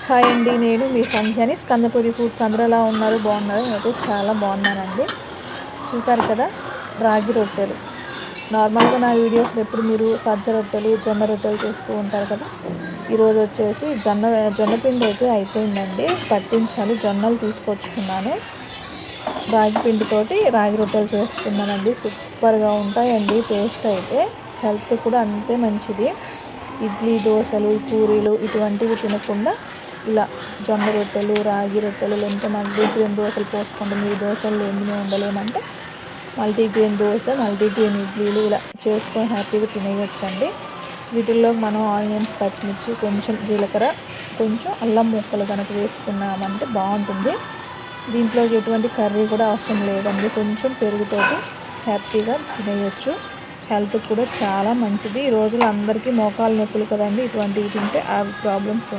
Hi అండి, నేను మీ సంధ్యని. స్కందపురి foods అందరూ ఎలా ఉన్నారు? బాగున్నారు? నేనైతే చాలా బాగున్నానండి. చూసారు కదా, రాగి రొట్టెలు. నార్మల్గా నా వీడియోస్లో ఎప్పుడు మీరు సజ్జ రొట్టెలు, జొన్న రొట్టెలు చూస్తూ ఉంటారు కదా. ఈరోజు వచ్చేసి జొన్న పిండి అయితే అయిపోయిందండి, పట్టించాలి. జొన్నలు తీసుకొచ్చుకున్నాను. రాగి పిండితోటి రాగి రొట్టెలు చేస్తున్నానండి. సూపర్గా ఉంటాయండి. టేస్ట్ అయితే హెల్త్ కూడా అంతే మంచిది. ఇడ్లీ, దోశలు, పూరీలు ఇటువంటివి తినకుండా ఇలా జొన్న రొట్టెలు, రాగి రొట్టెలు, లేదంటే మల్టీగ్రెయిన్ దోశలు పోసుకుంటే, మీరు దోశలు లేనిది మేము ఉండలేమంటే మల్టీగ్రెయిన్ దోశ, మల్టీగ్రెయిన్ ఇడ్లీలు ఇలా చేసుకొని హ్యాపీగా తినేయొచ్చండి. వీటిల్లో మనం ఆనియన్స్, పచ్చిమిర్చి, కొంచెం జీలకర్ర, కొంచెం అల్లం ముక్కలు కనుక వేసుకున్నామంటే బాగుంటుంది. దీంట్లోకి ఎటువంటి కర్రీ కూడా అవసరం లేదండి. కొంచెం పెరుగుతోటి హ్యాపీగా తినేయచ్చు. హెల్త్ కూడా చాలా మంచిది. ఈ రోజుల్లో అందరికీ మోకాలు నొప్పులు కదండి. ఇటువంటివి తింటే ఆ ప్రాబ్లమ్స్